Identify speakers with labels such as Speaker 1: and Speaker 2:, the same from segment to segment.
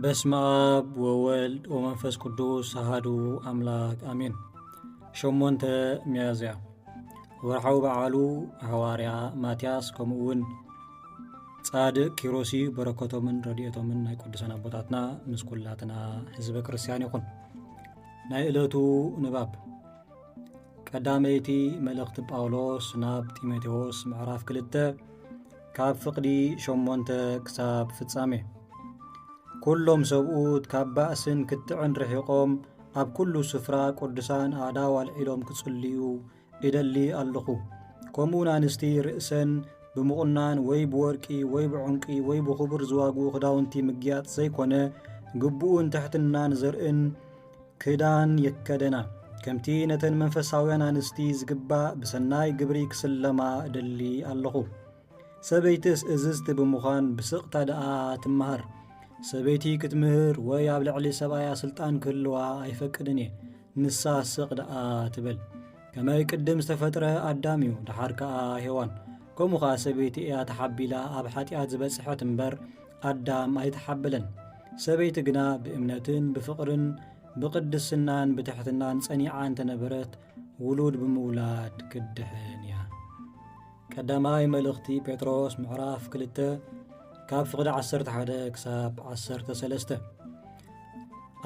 Speaker 1: በስመ አብ ወወልድ ወመንፈስ ቅዱስ አሐዱ አምላክ አሜን። ሸሞንተ ሚያዝያ ወርሓዊ በዓሉ ሐዋርያ ማትያስ ከምኡውን ጻድቅ ኪሮሲ በረከቶምን ረድኤቶምን ናይ ቅዱሳን አቦታትና ምስ ኩላትና ህዝበ ክርስቲያን ይኹን። ናይ ዕለቱ ንባብ ቀዳመይቲ መልእኽቲ ጳውሎስ ናብ ጢሞቴዎስ ምዕራፍ 2 ካብ ፍቕዲ 8 ክሳብ ፍጻሜ። ኩሎም ሰብኡት ካብ ባእስን ክትዕን ርሒቆም ኣብ ኩሉ ስፍራ ቅዱሳን ኣእዳው ኣልዒሎም ክጽልዩ ይደሊ ኣለኹ። ከምኡውን ኣንስቲ ርእሰን ብምቑናን ወይ ብወርቂ ወይ ብዕንቂ ወይ ብኽቡር ዝዋግኡ ክዳውንቲ ምግያጥ ዘይኮነ ግቡኡን ትሕትናን ዘርእን ክዳን የከደና። ከምቲ ነተን መንፈሳውያን ኣንስቲ ዝግባእ ብሰናይ ግብሪ ክስለማ እደሊ ኣለኹ። ሰበይትስ እዝዝቲ ብምዃን ብስቕታ ደኣ ትመሃር። ሰበይቲ ክትምህር ወይ ኣብ ልዕሊ ሰብኣያ ስልጣን ክህልዋ ኣይፈቅድን እየ። ንሳ ስቕ ደኣ ትበል። ከመይ ቅድም ዝተፈጥረ ኣዳም እዩ፣ ድሓር ከኣ ሔዋን። ከምኡ ኸዓ ሰበይቲ እያ ተሓቢላ ኣብ ሓጢኣት ዝበጽሐት እምበር ኣዳም ኣይተሓበለን። ሰበይቲ ግና ብእምነትን ብፍቕርን ብቅድስናን ብትሕትናን ጸኒዓ እንተነበረት ውሉድ ብምውላድ ክድሕን እያ። ቀዳማይ መልእኽቲ ጴጥሮስ ምዕራፍ 2 ካብ ፍቕዲ 11 ክሳብ 13።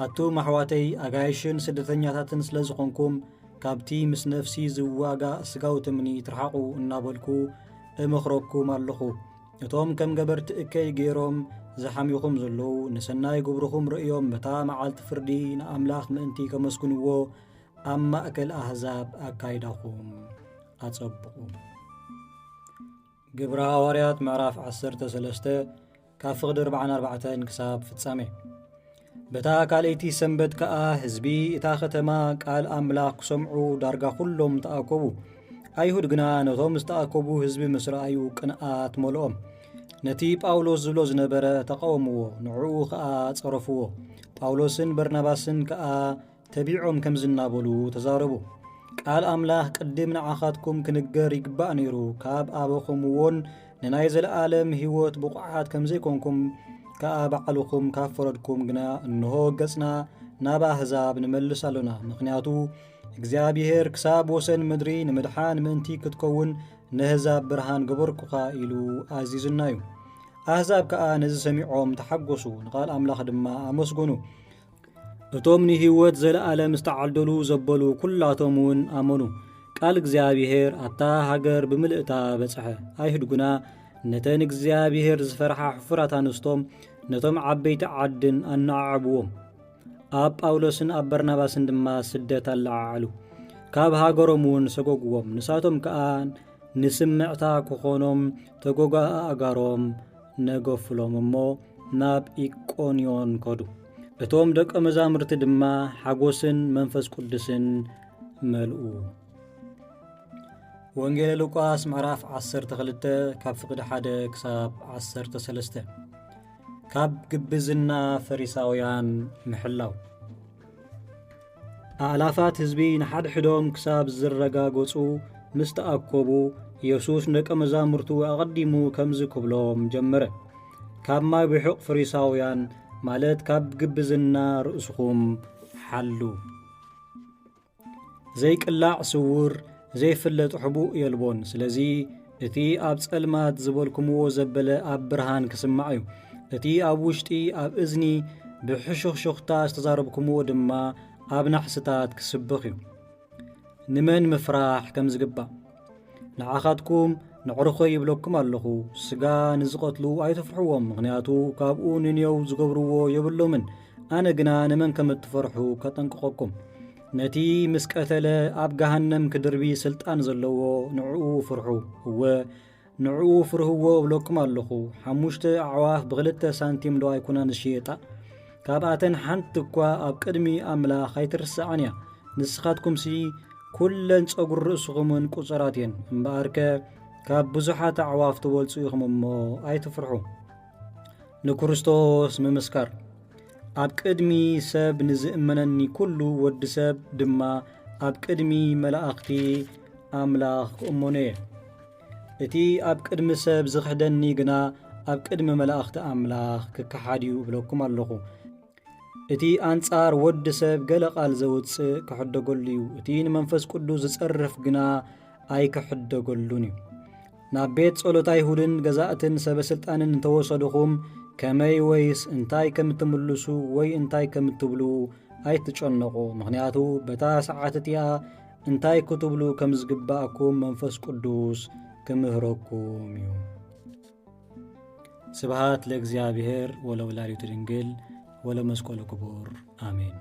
Speaker 1: ኣቱም ኣሕዋተይ ኣጋይሽን ስደተኛታትን ስለ ዝኾንኩም ካብቲ ምስ ነፍሲ ዝዋጋእ ስጋዊ ትምኒ ትርሓቑ እናበልኩ እምኽረኩም ኣለኹ። እቶም ከም ገበርቲ እከይ ገይሮም ዝሓሚኹም ዘለዉ ንሰናይ ግብርኹም ርእዮም በታ መዓልቲ ፍርዲ ንኣምላኽ ምእንቲ ከመስግንዎ ኣብ ማእከል ኣሕዛብ ኣካይዳኹም ኣጸብቑ። ግብረ ሐዋርያት ምዕራፍ 13 ካብ ፍቕዲ 44 ክሳብ ፍጻሜ። በታ ካልእቲ ሰንበት ከኣ ህዝቢ እታ ከተማ ቃል ኣምላኽ ክሰምዑ ዳርጋ ኩሎም ተኣከቡ። ኣይሁድ ግና ነቶም ዝተኣከቡ ህዝቢ ምስ ረኣዩ ቅንኣት መልኦም። ነቲ ጳውሎስ ዝብሎ ዝነበረ ተቃወምዎ፣ ንዕኡ ከኣ ጸረፍዎ። ጳውሎስን በርናባስን ከኣ ተቢዖም ከም ዝናበሉ ተዛረቡ። ቃል ኣምላኽ ቅድም ንዓኻትኩም ክንገር ይግባእ ነይሩ። ካብ ኣበኹምዎን ንናይ ዘለዓለም ህይወት ብቑዓት ከም ዘይኮንኩም ከኣ ባዕልኹም ካብ ፈረድኩም ግና እንሆ ገጽና ናብ ኣሕዛብ ንመልስ ኣሎና። ምኽንያቱ እግዚኣብሔር ክሳብ ወሰን ምድሪ ንምድሓን ምእንቲ ክትከውን ንህዛብ ብርሃን ገበርኩኻ ኢሉ ኣዚዝና እዩ። ኣሕዛብ ከኣ ነዚ ሰሚዖም ተሓጐሱ፣ ንቓል ኣምላኽ ድማ ኣመስገኑ። እቶም ንህይወት ዘለዓለም ዝተዓልደሉ ዘበሉ ኩላቶም እውን ኣመኑ። ቃል እግዚኣብሔር ኣታ ሃገር ብምልእታ በጽሐ። ኣይሁድ ግና ነተን እግዚኣብሔር ዝፈርሓ ሕፉራት ኣንስቶም ነቶም ዓበይቲ ዓድን ኣነዓዕብዎም። ኣብ ጳውሎስን ኣብ በርናባስን ድማ ስደት ኣለዓዓሉ። ካብ ሃገሮም እውን ሰጎግዎም። ንሳቶም ከኣ ንስምዕታ ክኾኖም ተጎጋ ኣጋሮም ነገፍሎም እሞ ናብ ኢቆንዮን ከዱ። እቶም ደቀ መዛሙርቲ ድማ ሓጎስን መንፈስ ቅዱስን መልኡ። ወንጌል ሉቃስ ምዕራፍ 12 ካብ ፍቕዲ 1 ክሳብ 13። ካብ ግብዝና ፈሪሳውያን ምሕላው። ኣእላፋት ህዝቢ ንሓድሕዶም ክሳብ ዝረጋገጹ ምስ ተኣከቡ ኢየሱስ ደቀ መዛሙርቱ ኣቐዲሙ ከምዚ ክብሎም ጀመረ። ካብ ማይ ብሑቕ ፈሪሳውያን ማለት ካብ ግብዝና ርእስኹም ሓሉ። ዘይቅላዕ ስውር ዘይፍለጥ ሕቡእ የልቦን። ስለዚ እቲ ኣብ ጸልማት ዝበልኩምዎ ዘበለ ኣብ ብርሃን ክስማዕ እዩ። እቲ ኣብ ውሽጢ ኣብ እዝኒ ብሕሹኽሹኽታ ዝተዛረብኩምዎ ድማ ኣብ ናሕስታት ክስብኽ እዩ። ንመን ምፍራሕ ከም ዝግባእ ንዓኻትኩም ንዕርኾ ይብለኩም ኣለኹ። ስጋ ንዝቐትሉ ኣይተፍርሕዎም፣ ምኽንያቱ ካብኡ ንንየው ዝገብርዎ የብሎምን። ኣነ ግና ንመን ከም እትፈርሑ ከጠንቅቐኩም። ነቲ ምስ ቀተለ ኣብ ገሃነም ክድርቢ ስልጣን ዘለዎ ንዕኡ ፍርሑ። እወ ንዕኡ ፍርህዎ እብለኩም ኣለኹ። 5 ኣዕዋፍ ብ2 ሳንቲም ዶ ኣይኮናን ዝሽየጣ? ካብኣተን ሓንቲ እኳ ኣብ ቅድሚ ኣምላኽ ኣይትርስዓን እያ። ንስኻትኩምሲ ኩለን ጸጉሪ ርእስኹምን ቁጽራት እየን። እምበኣርከ ካብ ብዙሓት ኣዕዋፍ ትበልጹ ኢኹም እሞ ኣይትፍርሑ። ንክርስቶስ ምምስካር። ኣብ ቅድሚ ሰብ ንዝእመነኒ ኩሉ ወዲ ሰብ ድማ ኣብ ቅድሚ መላእኽቲ ኣምላኽ ክእመኖ እየ። እቲ ኣብ ቅድሚ ሰብ ዝኽሕደኒ ግና ኣብ ቅድሚ መላእኽቲ ኣምላኽ ክከሓድዩ እብለኩም ኣለኹ። እቲ ኣንጻር ወዲ ሰብ ገለ ቃል ዘውፅእ ክሕደገሉ እዩ። እቲ ንመንፈስ ቅዱስ ዝጸርፍ ግና ኣይክሕደገሉን እዩ። ናብ ቤት ጸሎት ኣይሁድን ገዛእትን ሰበስልጣንን እንተወሰድኹም ከመይ ወይስ እንታይ ከም እትምልሱ ወይ እንታይ ከም እትብሉ ኣይትጨነቁ። ምክንያቱ በታ ሰዓት እቲኣ እንታይ ክትብሉ ከም ዝግባአኩም መንፈስ ቅዱስ ክምህረኩም እዩ። ስብሃት ለእግዚአብሔር ወለወላዲቱ ድንግል ወለመስቀሉ ክቡር አሜን።